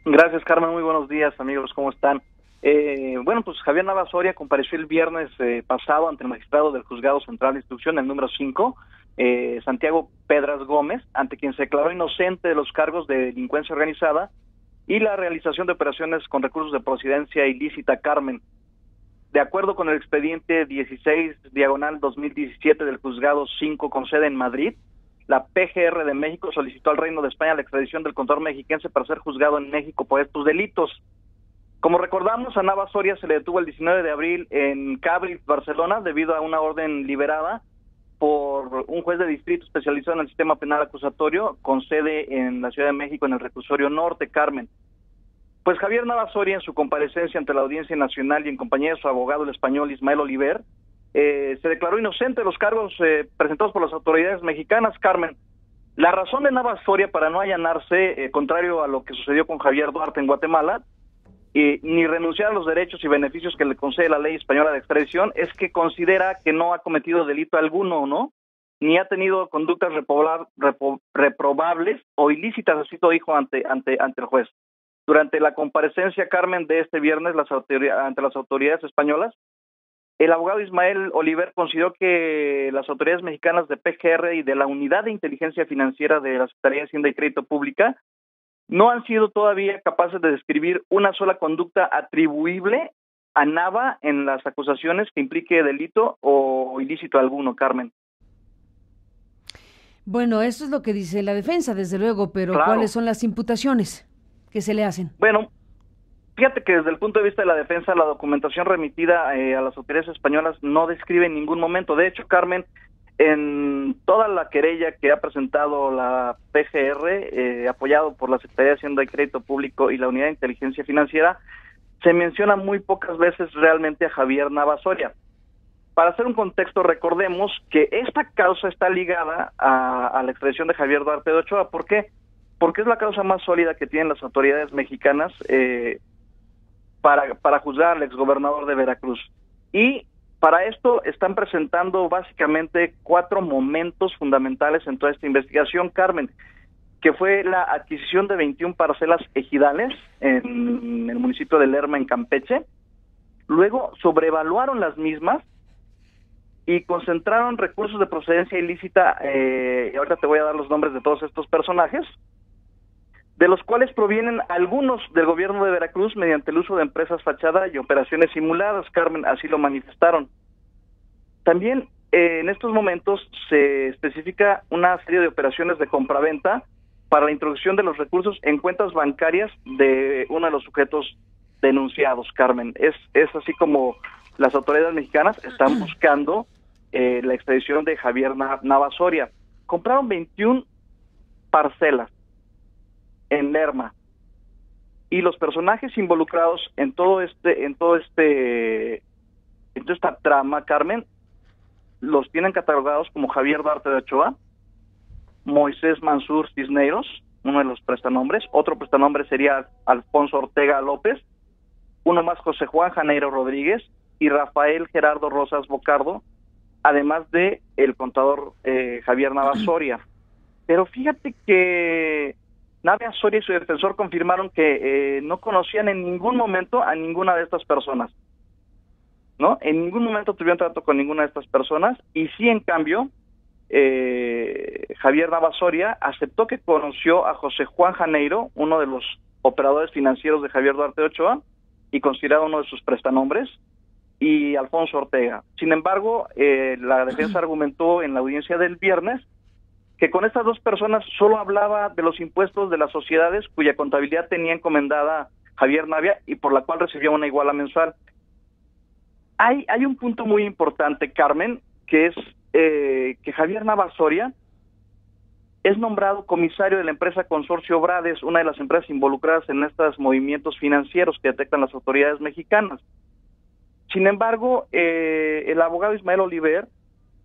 Gracias, Carmen. Muy buenos días, amigos. ¿Cómo están? Bueno, pues Javier Nava Soria compareció el viernes pasado ante el magistrado del Juzgado Central de Instrucción, el número 5, Santiago Pedras Gómez, ante quien se declaró inocente de los cargos de delincuencia organizada y la realización de operaciones con recursos de procedencia ilícita. Carmen, de acuerdo con el expediente 16/2017 del Juzgado 5 con sede en Madrid, la PGR de México solicitó al Reino de España la extradición del contador mexiquense para ser juzgado en México por estos delitos. Como recordamos, a Nava Soria se le detuvo el 19 de abril en Cabrit, Barcelona, debido a una orden liberada por un juez de distrito especializado en el sistema penal acusatorio, con sede en la Ciudad de México, en el Reclusorio Norte. Carmen, pues Javier Nava Soria, en su comparecencia ante la Audiencia Nacional y en compañía de su abogado, el español Ismael Oliver, se declaró inocente de los cargos presentados por las autoridades mexicanas. Carmen, la razón de Nava Soria para no allanarse, contrario a lo que sucedió con Javier Duarte en Guatemala, ni renunciar a los derechos y beneficios que le concede la ley española de extradición, es que considera que no ha cometido delito alguno, ¿no? Ni ha tenido conductas reprobables o ilícitas, así lo dijo ante el juez. Durante la comparecencia, Carmen, de este viernes ante las autoridades españolas, el abogado Ismael Oliver consideró que las autoridades mexicanas de PGR y de la Unidad de Inteligencia Financiera de la Secretaría de Hacienda y Crédito Pública no han sido todavía capaces de describir una sola conducta atribuible a Nava en las acusaciones que implique delito o ilícito alguno. Carmen. Bueno, eso es lo que dice la defensa, desde luego, pero ¿cuáles Claro. son las imputaciones que se le hacen? Bueno, fíjate que desde el punto de vista de la defensa, la documentación remitida a las autoridades españolas no describe en ningún momento. De hecho, Carmen, en toda la querella que ha presentado la PGR, apoyado por la Secretaría de Hacienda y Crédito Público y la Unidad de Inteligencia Financiera, se menciona muy pocas veces realmente a Javier Nava Soria. Para hacer un contexto, recordemos que esta causa está ligada a la extradición de Javier Duarte de Ochoa. ¿Por qué? Porque es la causa más sólida que tienen las autoridades mexicanas para juzgar al exgobernador de Veracruz. Y para esto están presentando básicamente 4 momentos fundamentales en toda esta investigación, Carmen, que fue la adquisición de 21 parcelas ejidales en el municipio de Lerma, en Campeche. Luego sobrevaluaron las mismas y concentraron recursos de procedencia ilícita, y ahorita te voy a dar los nombres de todos estos personajes, de los cuales provienen algunos del gobierno de Veracruz mediante el uso de empresas fachada y operaciones simuladas. Carmen, así lo manifestaron. También en estos momentos se especifica una serie de operaciones de compraventa para la introducción de los recursos en cuentas bancarias de uno de los sujetos denunciados. Carmen, es así como las autoridades mexicanas están buscando la extradición de Javier Nava Soria. Compraron 21 parcelas en Lerma, y los personajes involucrados en esta trama, Carmen, los tienen catalogados como Javier Duarte de Ochoa, Moisés Mansur Cisneros, uno de los prestanombres; otro prestanombre sería Alfonso Ortega López; uno más, José Juan Janeiro Rodríguez; y Rafael Gerardo Rosas Bocardo, además de el contador Javier Nava Soria. Pero fíjate que Nava Soria y su defensor confirmaron que no conocían en ningún momento a ninguna de estas personas, ¿no? En ningún momento tuvieron trato con ninguna de estas personas, y sí, en cambio, Javier Nava Soria aceptó que conoció a José Juan Janeiro, uno de los operadores financieros de Javier Duarte de Ochoa, y considerado uno de sus prestanombres, y Alfonso Ortega. Sin embargo, la defensa argumentó en la audiencia del viernes que con estas dos personas solo hablaba de los impuestos de las sociedades cuya contabilidad tenía encomendada Javier Navia y por la cual recibía una iguala mensual. Hay un punto muy importante, Carmen, que es que Javier Nava Soria es nombrado comisario de la empresa Consorcio Brades, una de las empresas involucradas en estos movimientos financieros que detectan las autoridades mexicanas. Sin embargo, el abogado Ismael Oliver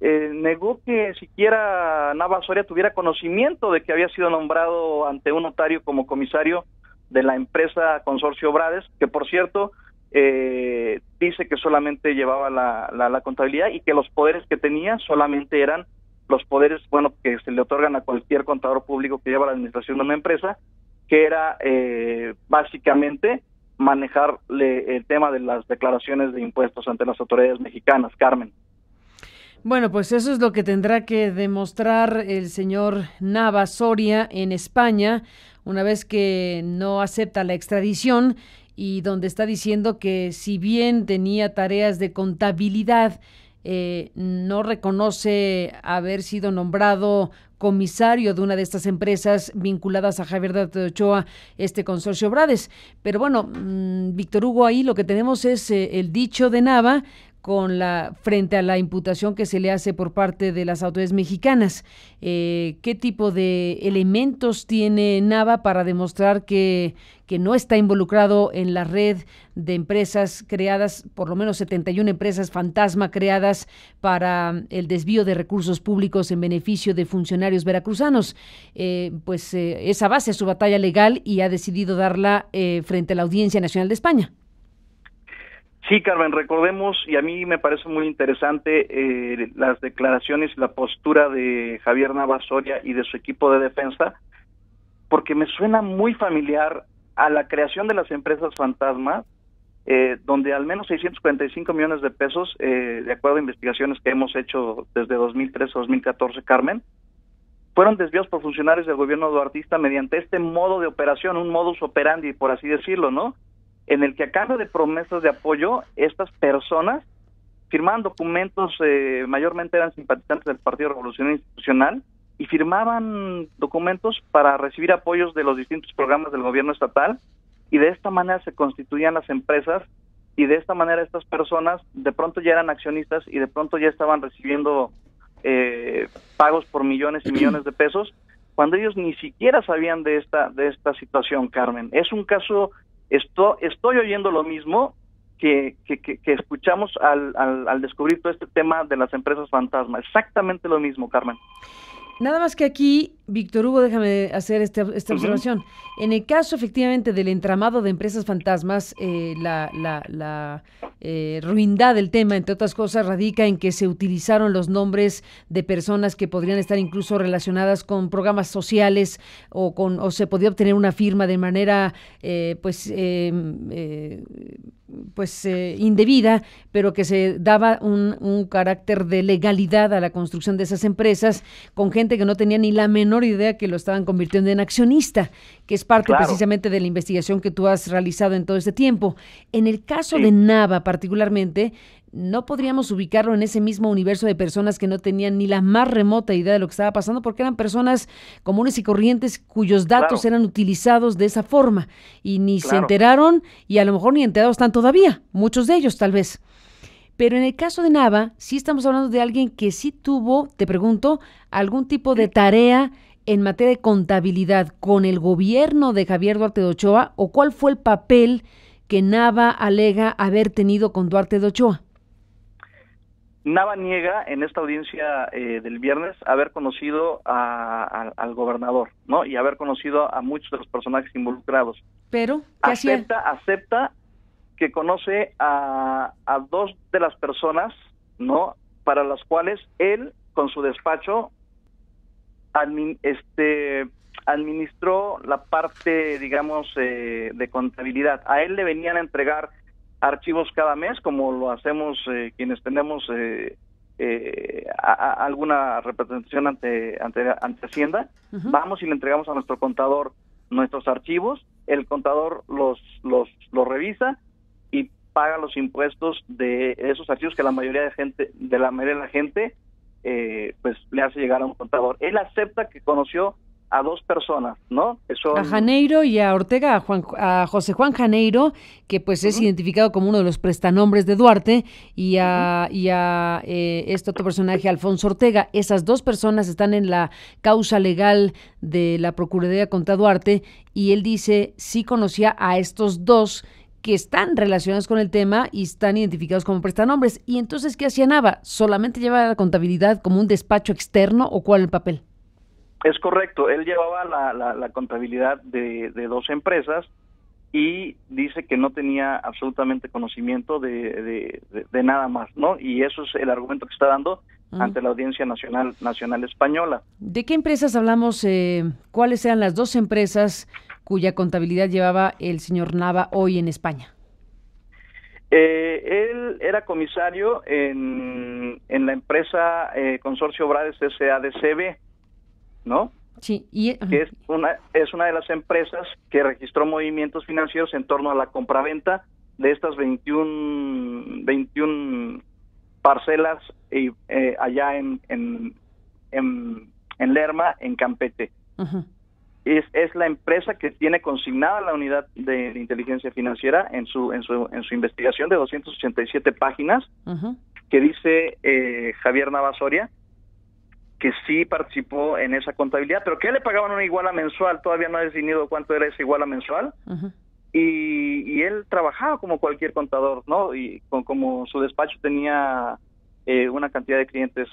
negó que siquiera Nava Soria tuviera conocimiento de que había sido nombrado ante un notario como comisario de la empresa Consorcio Brades, que por cierto dice que solamente llevaba la contabilidad y que los poderes que tenía solamente eran los poderes, bueno, que se le otorgan a cualquier contador público que lleva la administración de una empresa, que era básicamente manejarle el tema de las declaraciones de impuestos ante las autoridades mexicanas, Carmen. Bueno, pues eso es lo que tendrá que demostrar el señor Nava Soria en España, una vez que no acepta la extradición y donde está diciendo que si bien tenía tareas de contabilidad, no reconoce haber sido nombrado comisario de una de estas empresas vinculadas a Javier Duarte de Ochoa, este consorcio Brades. Pero bueno, Víctor Hugo, ahí lo que tenemos es el dicho de Nava frente a la imputación que se le hace por parte de las autoridades mexicanas. ¿Qué tipo de elementos tiene Nava para demostrar que no está involucrado en la red de empresas creadas, por lo menos 71 empresas fantasma creadas para el desvío de recursos públicos en beneficio de funcionarios veracruzanos? Esa base es su batalla legal y ha decidido darla frente a la Audiencia Nacional de España. Sí, Carmen, recordemos, y a mí me parece muy interesante las declaraciones y la postura de Javier Nava Soria y de su equipo de defensa, porque me suena muy familiar a la creación de las empresas fantasma, donde al menos 645 millones de pesos, de acuerdo a investigaciones que hemos hecho desde 2013 a 2014, Carmen, fueron desvíos por funcionarios del gobierno duartista mediante este modo de operación, un modus operandi, por así decirlo, ¿no?, en el que a cambio de promesas de apoyo, estas personas firmaban documentos, mayormente eran simpatizantes del Partido Revolucionario Institucional, y firmaban documentos para recibir apoyos de los distintos programas del gobierno estatal, y de esta manera se constituían las empresas, y de esta manera estas personas de pronto ya eran accionistas y de pronto ya estaban recibiendo pagos por millones y millones de pesos, cuando ellos ni siquiera sabían de esta situación, Carmen. Es un caso... Estoy oyendo lo mismo que escuchamos al descubrir todo este tema de las empresas fantasma. Exactamente lo mismo, Carmen. Nada más que aquí, Víctor Hugo, déjame hacer esta observación. En el caso, efectivamente, del entramado de empresas fantasmas, la ruindad del tema, entre otras cosas, radica en que se utilizaron los nombres de personas que podrían estar incluso relacionadas con programas sociales o se podía obtener una firma de manera, indebida, pero que se daba un carácter de legalidad a la construcción de esas empresas con gente que no tenía ni la menor idea que lo estaban convirtiendo en accionista, que es parte precisamente de la investigación que tú has realizado en todo este tiempo. En el caso de Nava particularmente, no podríamos ubicarlo en ese mismo universo de personas que no tenían ni la más remota idea de lo que estaba pasando, porque eran personas comunes y corrientes cuyos datos eran utilizados de esa forma y ni se enteraron, y a lo mejor ni enterados están todavía, muchos de ellos tal vez. Pero en el caso de Nava, sí estamos hablando de alguien que sí tuvo, te pregunto, algún tipo de tarea en materia de contabilidad con el gobierno de Javier Duarte de Ochoa, o cuál fue el papel que Nava alega haber tenido con Duarte de Ochoa. Nava niega en esta audiencia del viernes haber conocido al gobernador, ¿no? Y haber conocido a muchos de los personajes involucrados. Pero, ¿qué acepta que conoce a dos de las personas, ¿no?, para las cuales él, con su despacho, administró la parte, digamos, de contabilidad. A él le venían a entregar archivos cada mes, como lo hacemos quienes tenemos alguna representación ante Hacienda. Vamos y le entregamos a nuestro contador nuestros archivos, el contador los revisa y paga los impuestos de esos archivos que la mayoría de la gente pues le hace llegar a un contador. Él acepta que conoció a dos personas, ¿no? A Janeiro y a Ortega, a José Juan Janeiro, que pues es identificado como uno de los prestanombres de Duarte, y a este otro personaje, Alfonso Ortega. Esas dos personas están en la causa legal de la Procuraduría contra Duarte, y él dice sí conocía a estos dos que están relacionados con el tema y están identificados como prestanombres. Y entonces, ¿qué hacía Nava? ¿Solamente llevaba la contabilidad como un despacho externo, o cuál el papel? Es correcto, él llevaba la contabilidad de dos empresas y dice que no tenía absolutamente conocimiento de nada más, ¿no? Y eso es el argumento que está dando ante la Audiencia Nacional Española. ¿De qué empresas hablamos? ¿Cuáles eran las dos empresas cuya contabilidad llevaba el señor Nava hoy en España? Él era comisario en la empresa Consorcio Brades S.A.D.C.B., ¿no? Sí. Que es una de las empresas que registró movimientos financieros en torno a la compraventa de estas 21 parcelas allá en Lerma, en Campeche. Uh-huh. Es la empresa que tiene consignada la unidad de inteligencia financiera en su investigación de 287 páginas, uh-huh, que dice Javier Nava Soria que sí participó en esa contabilidad, pero que le pagaban una iguala mensual. Todavía no ha definido cuánto era esa iguala mensual. Uh-huh. Y él trabajaba como cualquier contador, ¿no? Y como su despacho tenía una cantidad de clientes,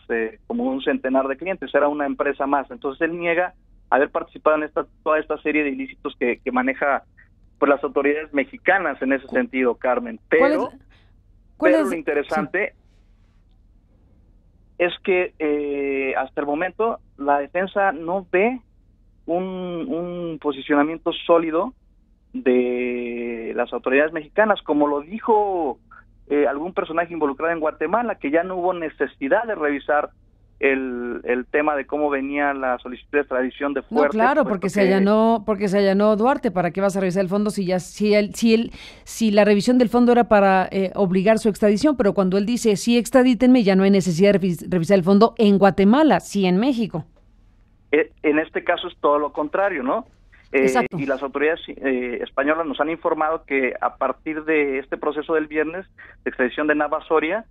como un centenar de clientes, era una empresa más. Entonces él niega haber participado en toda esta serie de ilícitos que maneja pues las autoridades mexicanas en ese sentido, Carmen. Pero lo interesante es que hasta el momento la defensa no ve un posicionamiento sólido de las autoridades mexicanas, como lo dijo algún personaje involucrado en Guatemala, que ya no hubo necesidad de revisar el tema de cómo venía la solicitud de extradición de Fuerte. No, claro, porque se allanó Duarte. ¿Para qué vas a revisar el fondo si la revisión del fondo era para obligar su extradición? Pero cuando él dice sí, extradítenme, ya no hay necesidad de revisar el fondo en Guatemala, sí en México. En este caso es todo lo contrario, ¿no? Exacto. Y las autoridades españolas nos han informado que a partir de este proceso del viernes de extradición de Nava Soria,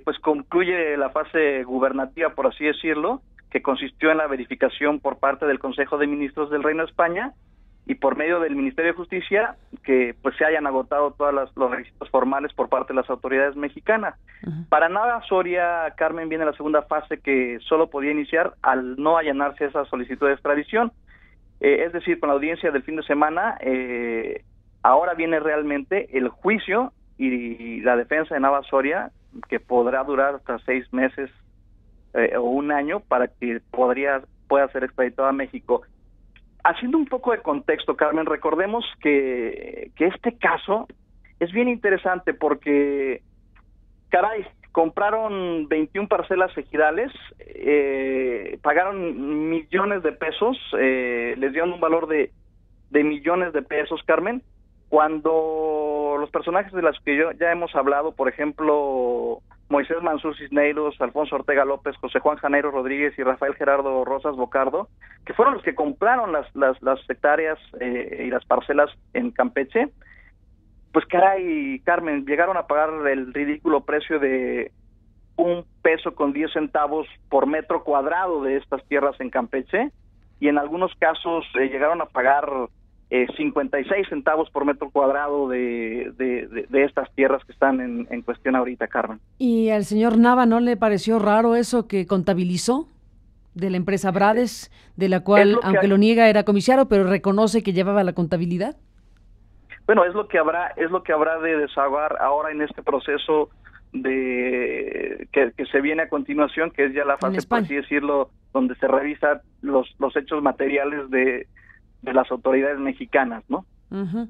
pues concluye la fase gubernativa, por así decirlo, que consistió en la verificación por parte del Consejo de Ministros del Reino de España y por medio del Ministerio de Justicia, que pues se hayan agotado todos los requisitos formales por parte de las autoridades mexicanas. Uh-huh. Para Nava Soria, Carmen, viene la segunda fase, que solo podía iniciar al no allanarse esa solicitud de extradición. Es decir, con la audiencia del fin de semana, ahora viene realmente el juicio y la defensa de Nava Soria, que podrá durar hasta 6 meses o un año para que pueda ser extraditado a México. Haciendo un poco de contexto, Carmen, recordemos que este caso es bien interesante porque, caray, compraron 21 parcelas ejidales, pagaron millones de pesos, les dieron un valor de millones de pesos, Carmen, cuando los personajes de los que ya hemos hablado, por ejemplo, Moisés Mansur Cisneros, Alfonso Ortega López, José Juan Janeiro Rodríguez y Rafael Gerardo Rosas Bocardo, que fueron los que compraron las hectáreas y las parcelas en Campeche, pues caray, Carmen, llegaron a pagar el ridículo precio de $1.10 por metro cuadrado de estas tierras en Campeche, y en algunos casos llegaron a pagar 56 centavos por metro cuadrado de estas tierras que están en cuestión ahorita, Carmen. ¿Y al señor Nava no le pareció raro eso que contabilizó de la empresa Brades, de la cual, aunque lo niega, era comisario, pero reconoce que llevaba la contabilidad? Bueno, es lo que habrá de desahogar ahora en este proceso que se viene a continuación, que es ya la fase, por así decirlo, donde se revisan los hechos materiales de las autoridades mexicanas, ¿no? Uh-huh.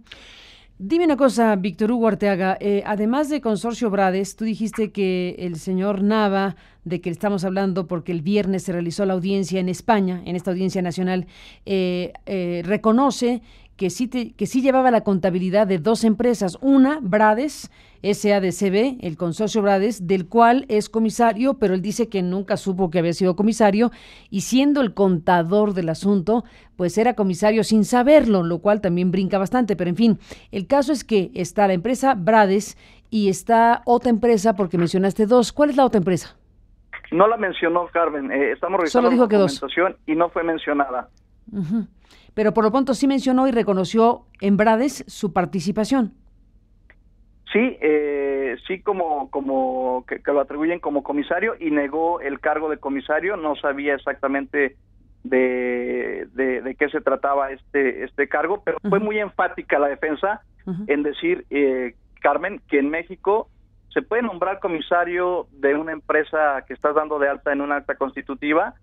Dime una cosa, Víctor Hugo Arteaga, además de Consorcio Brades, tú dijiste que el señor Nava, de que estamos hablando porque el viernes se realizó la audiencia en España, en esta audiencia nacional, reconoce que sí llevaba la contabilidad de dos empresas, una, Brades, S.A.D.C.B., el Consorcio Brades, del cual es comisario, pero él dice que nunca supo que había sido comisario, y siendo el contador del asunto, pues era comisario sin saberlo, lo cual también brinca bastante, pero en fin, el caso es que está la empresa Brades y está otra empresa, porque mencionaste dos. ¿Cuál es la otra empresa? No la mencionó, Carmen, estamos revisando la documentación y no fue mencionada. Uh-huh. Pero por lo pronto sí mencionó y reconoció en Brades su participación. Sí, como que lo atribuyen como comisario, y negó el cargo de comisario. No sabía exactamente de qué se trataba este cargo, pero fue muy enfática la defensa en decir, Carmen, que en México se puede nombrar comisario de una empresa que estás dando de alta en un acta constitutiva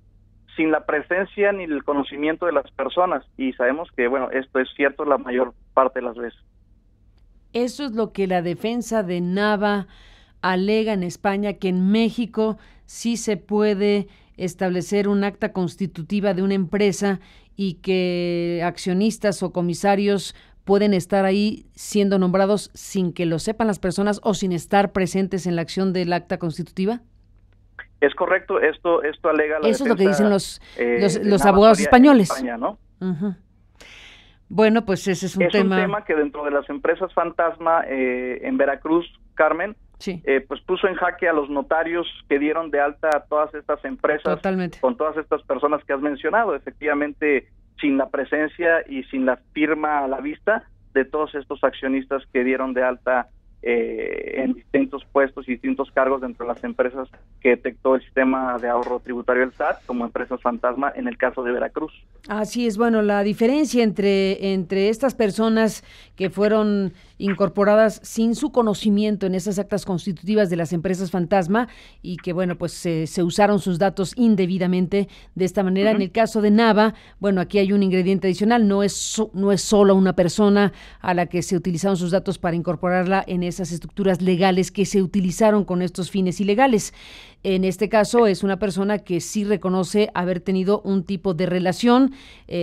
sin la presencia ni el conocimiento de las personas, y sabemos que, bueno, esto es cierto la mayor parte de las veces. Eso es lo que la defensa de Nava alega en España, que en México sí se puede establecer un acta constitutiva de una empresa y que accionistas o comisarios pueden estar ahí siendo nombrados sin que lo sepan las personas o sin estar presentes en la acción del acta constitutiva. Es correcto, esto alega la Eso defensa, es lo que dicen los Nava abogados Soria españoles. En España, ¿no? Uh-huh. Bueno, pues ese es un tema. Es un tema que dentro de las empresas fantasma en Veracruz, Carmen, sí, pues puso en jaque a los notarios que dieron de alta a todas estas empresas. Totalmente. Con todas estas personas que has mencionado, efectivamente, sin la presencia y sin la firma a la vista de todos estos accionistas que dieron de alta en distintos puestos y distintos cargos dentro de las empresas que detectó el sistema de ahorro tributario del SAT como empresas fantasma en el caso de Veracruz. Así es, bueno, la diferencia entre estas personas que fueron incorporadas sin su conocimiento en esas actas constitutivas de las empresas fantasma y que, bueno, pues se usaron sus datos indebidamente de esta manera. Uh-huh. En el caso de Nava, bueno, aquí hay un ingrediente adicional, no es solo una persona a la que se utilizaron sus datos para incorporarla en esas estructuras legales que se utilizaron con estos fines ilegales. En este caso es una persona que sí reconoce haber tenido un tipo de relación,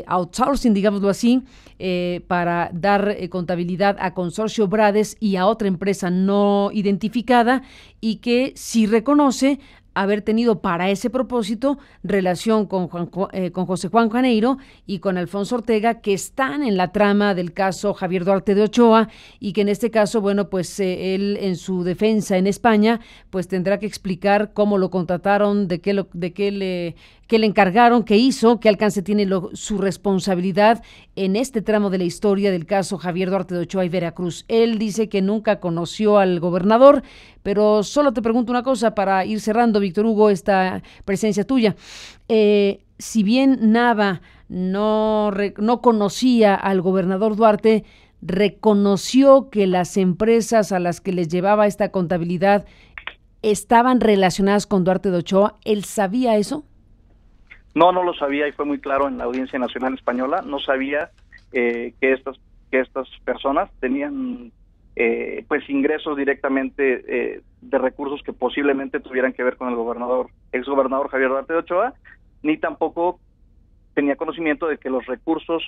outsourcing, digámoslo así, para dar contabilidad a Consorcio Brades y a otra empresa no identificada, y que sí reconoce haber tenido para ese propósito relación con José Juan Janeiro y con Alfonso Ortega, que están en la trama del caso Javier Duarte de Ochoa, y que en este caso, bueno, pues él en su defensa en España, pues tendrá que explicar cómo lo contrataron, qué le encargaron, qué hizo, qué alcance tiene su responsabilidad en este tramo de la historia del caso Javier Duarte de Ochoa y Veracruz. Él dice que nunca conoció al gobernador, pero solo te pregunto una cosa para ir cerrando, Víctor Hugo, esta presencia tuya. Si bien Nava no conocía al gobernador Duarte, reconoció que las empresas a las que les llevaba esta contabilidad estaban relacionadas con Duarte de Ochoa. ¿Él sabía eso? No lo sabía, y fue muy claro en la Audiencia Nacional Española. No sabía que estas personas tenían pues ingresos directamente de recursos que posiblemente tuvieran que ver con el exgobernador Javier Duarte de Ochoa, ni tampoco tenía conocimiento de que los recursos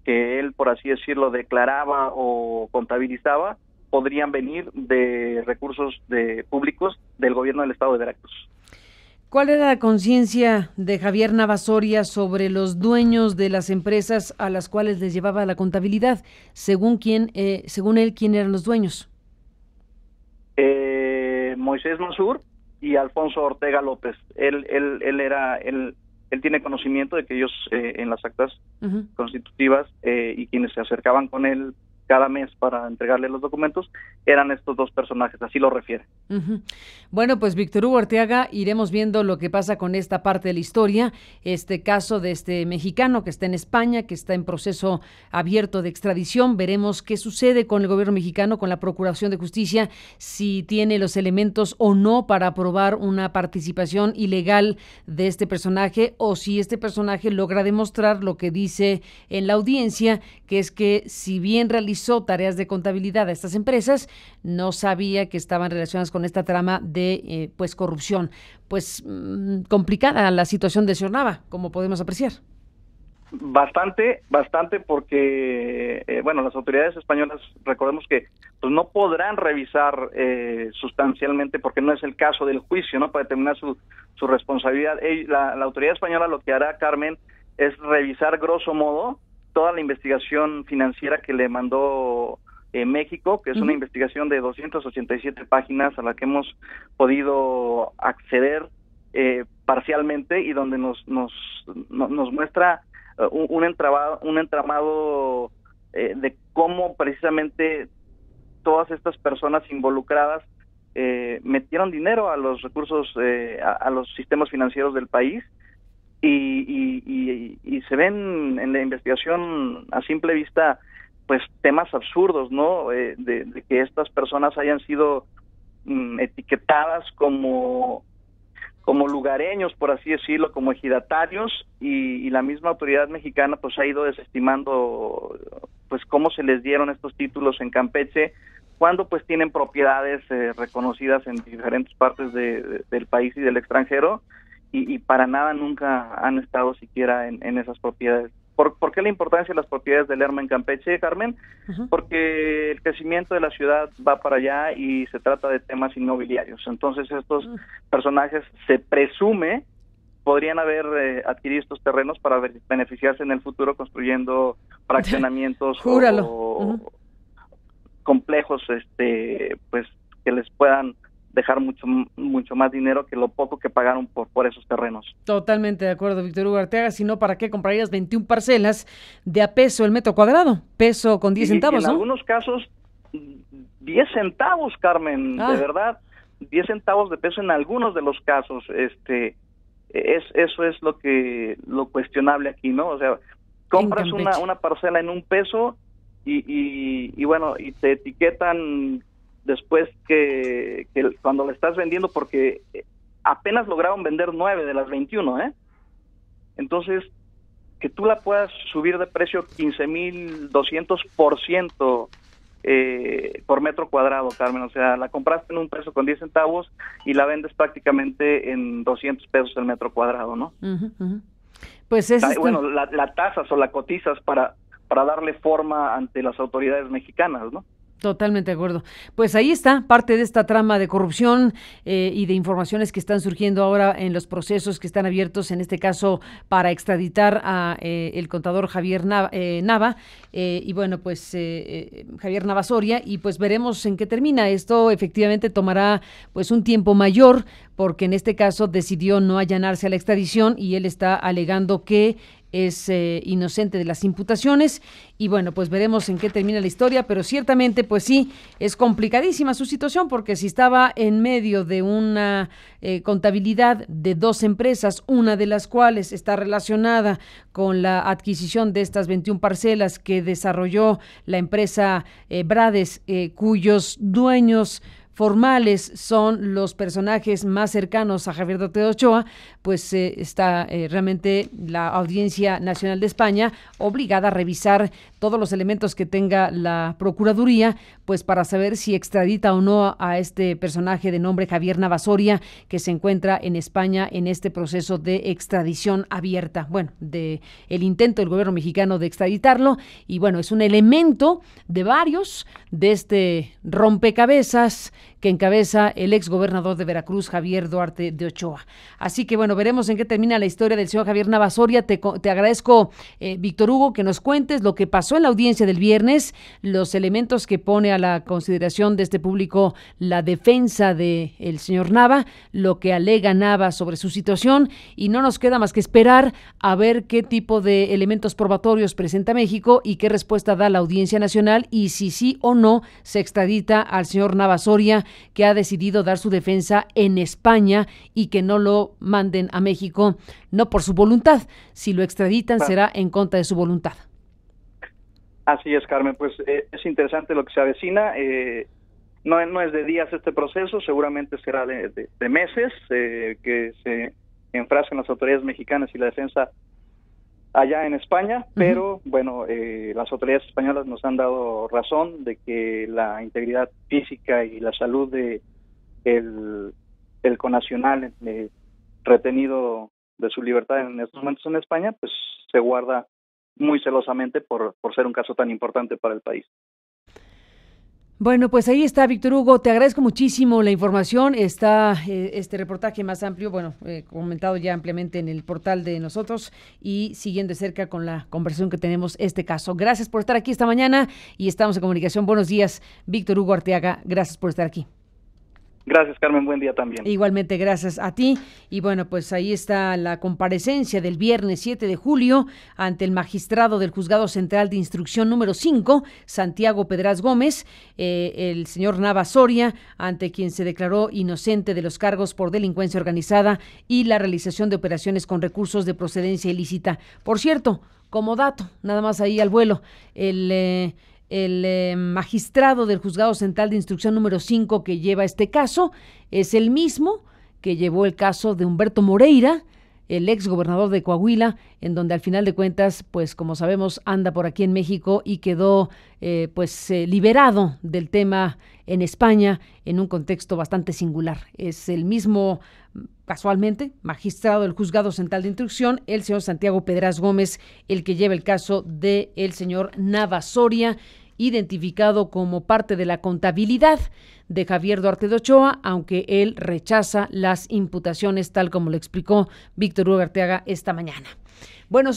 que él, por así decirlo, declaraba o contabilizaba podrían venir de recursos públicos del gobierno del estado de Veracruz. ¿Cuál era la conciencia de Javier Nava Soria sobre los dueños de las empresas a las cuales les llevaba la contabilidad? Según él, ¿quién eran los dueños? Moisés Mansur y Alfonso Ortega López. Él tiene conocimiento de que ellos en las actas uh-huh. constitutivas y quienes se acercaban con él cada mes para entregarle los documentos eran estos dos personajes, así lo refiere. Uh-huh. Bueno, pues Víctor Hugo Arteaga, iremos viendo lo que pasa con esta parte de la historia, este caso de este mexicano que está en España, que está en proceso abierto de extradición. Veremos qué sucede con el gobierno mexicano, con la Procuración de Justicia, si tiene los elementos o no para aprobar una participación ilegal de este personaje, o si este personaje logra demostrar lo que dice en la audiencia, que es que si bien realizó tareas de contabilidad a estas empresas, no sabía que estaban relacionadas con esta trama de pues corrupción. Pues complicada la situación de señor Nava, como podemos apreciar. Bastante, porque bueno, las autoridades españolas, recordemos que pues no podrán revisar sustancialmente, porque no es el caso del juicio, ¿no? Para determinar su responsabilidad. La autoridad española lo que hará, Carmen, es revisar grosso modo toda la investigación financiera que le mandó México, que es una investigación de 287 páginas a la que hemos podido acceder parcialmente, y donde nos muestra un entramado de cómo precisamente todas estas personas involucradas metieron dinero a los recursos, a los sistemas financieros del país. Y se ven en la investigación a simple vista pues temas absurdos, ¿no? De que estas personas hayan sido etiquetadas como lugareños, por así decirlo, como ejidatarios, y la misma autoridad mexicana pues ha ido desestimando pues cómo se les dieron estos títulos en Campeche, cuando pues tienen propiedades reconocidas en diferentes partes del país y del extranjero, y para nada nunca han estado siquiera en esas propiedades. ¿Por qué la importancia de las propiedades de Lerma en Campeche, Carmen? Ujú. Porque el crecimiento de la ciudad va para allá y se trata de temas inmobiliarios. Entonces estos personajes, se presume, podrían haber adquirido estos terrenos para beneficiarse en el futuro construyendo fraccionamientos Júralo. o complejos pues que les puedan dejar mucho más dinero que lo poco que pagaron por esos terrenos. Totalmente de acuerdo, Víctor Hugo Arteaga. Si no, ¿para qué comprarías 21 parcelas de a peso el metro cuadrado? Peso con 10 centavos, y en algunos casos, 10 centavos, Carmen, de verdad, 10 centavos de peso en algunos de los casos. Eso es lo cuestionable aquí, ¿no? O sea, compras una parcela en $1 y bueno, y te etiquetan después que cuando la estás vendiendo, porque apenas lograron vender 9 de las 21, Entonces, que tú la puedas subir de precio 15,200% por metro cuadrado, Carmen. O sea, la compraste en $1 con 10 centavos y la vendes prácticamente en $200 el metro cuadrado, ¿no? Pues bueno, la tasas o la cotizas para darle forma ante las autoridades mexicanas, ¿no? Totalmente de acuerdo. Pues ahí está parte de esta trama de corrupción y de informaciones que están surgiendo ahora en los procesos que están abiertos, en este caso para extraditar a el contador Javier Nava, y bueno, pues Javier Nava Soria, y pues veremos en qué termina. Esto efectivamente tomará pues un tiempo mayor, porque en este caso decidió no allanarse a la extradición y él está alegando que es inocente de las imputaciones, y bueno, pues veremos en qué termina la historia, pero ciertamente pues sí, es complicadísima su situación, porque si estaba en medio de una contabilidad de 2 empresas, una de las cuales está relacionada con la adquisición de estas 21 parcelas que desarrolló la empresa Brades, cuyos dueños formales son los personajes más cercanos a Javier Ortega de Ochoa, pues está realmente la Audiencia Nacional de España obligada a revisar todos los elementos que tenga la Procuraduría, pues para saber si extradita o no a este personaje de nombre Javier Nava Soria, que se encuentra en España en este proceso de extradición abierta, bueno, de el intento del gobierno mexicano de extraditarlo, y bueno, es un elemento de varios de este rompecabezas que encabeza el exgobernador de Veracruz, Javier Duarte de Ochoa. Así que bueno, veremos en qué termina la historia del señor Javier Nava Soria. Te agradezco, Víctor Hugo, que nos cuentes lo que pasó en la audiencia del viernes, los elementos que pone a la consideración de este público la defensa del señor Nava, lo que alega Nava sobre su situación, y no nos queda más que esperar a ver qué tipo de elementos probatorios presenta México y qué respuesta da la Audiencia Nacional, y si sí o no se extradita al señor Nava Soria, que ha decidido dar su defensa en España y que no lo manden a México, no por su voluntad. Si lo extraditan, será en contra de su voluntad. Así es, Carmen. Pues es interesante lo que se avecina. No es de días este proceso, seguramente será de meses, que se enfrascan las autoridades mexicanas y la defensa allá en España, pero bueno, las autoridades españolas nos han dado razón de que la integridad física y la salud de el connacional retenido de su libertad en estos momentos en España, pues se guarda muy celosamente por ser un caso tan importante para el país. Bueno, pues ahí está, Víctor Hugo, te agradezco muchísimo la información. Está este reportaje más amplio, bueno, comentado ya ampliamente en el portal de nosotros, y siguiendo de cerca con la conversación que tenemos este caso. Gracias por estar aquí esta mañana y estamos en comunicación. Buenos días, Víctor Hugo Arteaga, gracias por estar aquí. Gracias, Carmen, buen día también. Igualmente, gracias a ti. Y bueno, pues ahí está la comparecencia del viernes 7 de julio ante el magistrado del Juzgado Central de Instrucción número 5, Santiago Pedraz Gómez, el señor Nava Soria, ante quien se declaró inocente de los cargos por delincuencia organizada y la realización de operaciones con recursos de procedencia ilícita. Por cierto, como dato, nada más ahí al vuelo, el el magistrado del Juzgado Central de Instrucción número 5 que lleva este caso es el mismo que llevó el caso de Humberto Moreira, el ex gobernador de Coahuila, en donde al final de cuentas, pues como sabemos, anda por aquí en México y quedó liberado del tema en España en un contexto bastante singular. Es el mismo, casualmente, magistrado del Juzgado Central de Instrucción, el señor Santiago Pedraz Gómez, el que lleva el caso del señor Nava Soria, identificado como parte de la contabilidad de Javier Duarte de Ochoa, aunque él rechaza las imputaciones, tal como lo explicó Víctor Hugo Arteaga esta mañana. Bueno,